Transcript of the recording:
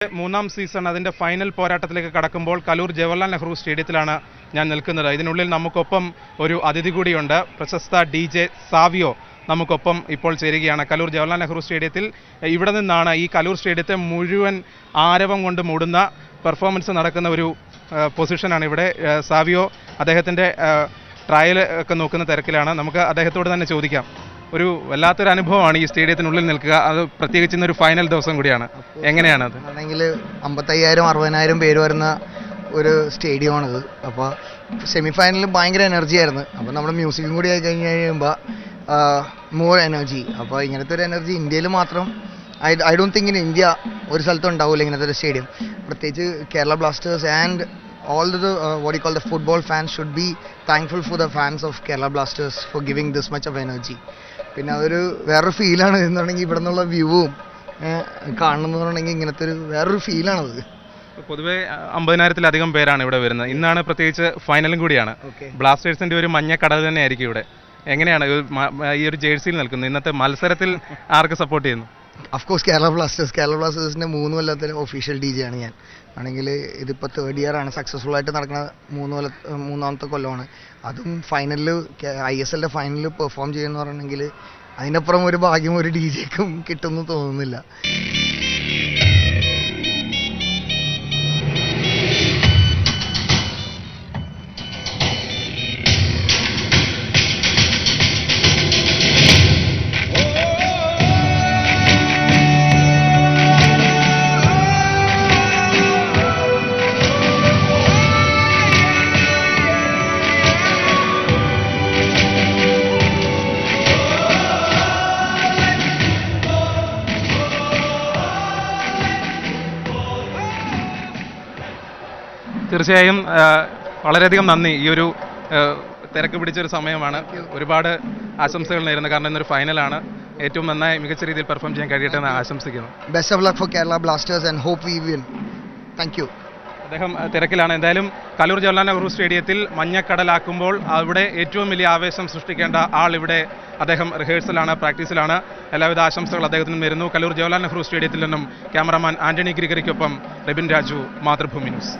മൂന്നാം സീസൺ അതിൻ്റെ ഫൈനൽ പോരാട്ടത്തിലേക്ക് കടക്കുമ്പോൾ കലൂർ ജവഹർലാൽ നെഹ്റു സ്റ്റേഡിയത്തിലാണ് ഞാൻ നിൽക്കുന്നത്. ഇതിനുള്ളിൽ നമുക്കൊപ്പം ഒരു അതിഥി കൂടിയുണ്ട്. പ്രശസ്ത DJ സാവിയോ നമുക്കൊപ്പം ഇപ്പോൾ ചേരുകയാണ്. കലൂർ ജവഹർലാൽ നെഹ്റു സ്റ്റേഡിയത്തിൽ ഇവിടെ നിന്നാണ് ഈ കലൂർ സ്റ്റേഡിയത്തെ മുഴുവൻ ആരവം കൊണ്ട് മൂടുന്ന പെർഫോമൻസ് നടക്കുന്ന ഒരു പൊസിഷനാണ് ഇവിടെ. സാവിയോ അദ്ദേഹത്തിൻ്റെ ട്രയൽ ഒക്കെ നോക്കുന്ന തിരക്കിലാണ്. നമുക്ക് അദ്ദേഹത്തോട് തന്നെ ചോദിക്കാം. ഒരു വല്ലാത്തൊരു അനുഭവമാണ് ഈ സ്റ്റേഡിയത്തിനുള്ളിൽ നിൽക്കുക, അത് പ്രത്യേകിച്ച് ഇന്നൊരു ഫൈനൽ ദിവസം കൂടിയാണ്. എങ്ങനെയാണ് അത്? ആണെങ്കിൽ 55,000-60,000 പേര് വരുന്ന ഒരു സ്റ്റേഡിയമാണിത്. അപ്പോൾ സെമി ഫൈനലിൽ ഭയങ്കര എനർജി ആയിരുന്നു. അപ്പോൾ നമ്മുടെ മ്യൂസിക്കും കൂടി ആയി കഴിഞ്ഞ് കഴിയുമ്പോൾ മോർ എനർജി. അപ്പോൾ ഇങ്ങനത്തെ ഒരു എനർജി ഇന്ത്യയിൽ മാത്രം I don't think in India ഒരു സ്ഥലത്തും ഉണ്ടാവില്ല ഇങ്ങനത്തെ ഒരു സ്റ്റേഡിയം. പ്രത്യേകിച്ച് Kerala Blasters and all the what you call the football fans should be thankful for the fans of Kerala Blasters for giving this much of energy. പിന്നെ അതൊരു വേറൊരു ഫീലാണ് എന്നുണ്ടെങ്കിൽ ഇവിടെ നിന്നുള്ള വ്യൂവും കാണണമെന്നുണ്ടെങ്കിൽ ഇങ്ങനത്തെ ഒരു വേറൊരു ഫീലാണത്. പൊതുവെ 50,000-ലധികം പേരാണ് ഇവിടെ വരുന്നത്. ഇന്നാണ് പ്രത്യേകിച്ച് ഫൈനലും കൂടിയാണ്. ബ്ലാസ്റ്റേഴ്സിന്റെ ഒരു മഞ്ഞ കടൽ തന്നെ ആയിരിക്കും ഇവിടെ. എങ്ങനെയാണ് ഈ ഒരു ജേഴ്സിയിൽ നിൽക്കുന്നത്? ഇന്നത്തെ മത്സരത്തിൽ ആർക്ക് സപ്പോർട്ട് ചെയ്യുന്നു? അഫ്കോഴ്സ് കേരള ബ്ലാസ്റ്റേഴ്സിൻ്റെ 3 കൊല്ലത്തെ ഒഫീഷ്യൽ DJ ആണ് ഞാൻ. ആണെങ്കിൽ ഇതിപ്പോൾ 3rd year ആണ്. സക്സസ്ഫുൾ ആയിട്ട് നടക്കുന്ന 3-ാമത്തെ കൊല്ലമാണ്. അതും ഫൈനലിൽ ISL ഫൈനലിൽ പെർഫോം ചെയ്യുമെന്ന് പറഞ്ഞെങ്കിൽ അതിനപ്പുറം ഒരു ഭാഗ്യം ഒരു DJക്കും കിട്ടുമെന്ന് തോന്നുന്നില്ല. തീർച്ചയായും വളരെയധികം നന്ദി. ഈ ഒരു തിരക്ക് പിടിച്ചൊരു സമയമാണ്. ഒരുപാട് ആശംസകൾ നേരുന്നു. കാരണം ഇന്നൊരു ഫൈനലാണ്. ഏറ്റവും നന്നായി മികച്ച രീതിയിൽ പെർഫോം ചെയ്യാൻ കഴിയട്ടെ എന്ന് ആശംസിക്കുന്നു. Best of luck for Kerala Blasters and hope we win. Thank you. അദ്ദേഹം തിരക്കിലാണ്. എന്തായാലും കലൂർ ജവഹർലാൽ നെഹ്റു സ്റ്റേഡിയത്തിൽ മഞ്ഞക്കടലാക്കുമ്പോൾ അവിടെ ഏറ്റവും വലിയ ആവേശം സൃഷ്ടിക്കേണ്ട ആൾ ഇവിടെ അദ്ദേഹം റിഹേഴ്സലാണ്, പ്രാക്ടീസിലാണ്. എല്ലാവിധ ആശംസകൾ അദ്ദേഹത്തിന് വരുന്നു. കലൂർ ജവഹർലാൽ നെഹ്റു സ്റ്റേഡിയത്തിൽ നിന്നും ക്യാമറാമാൻ ആന്റണി ഗ്രിഗറിക്കൊപ്പം റെബിൻ രാജു, മാതൃഭൂമി ന്യൂസ്.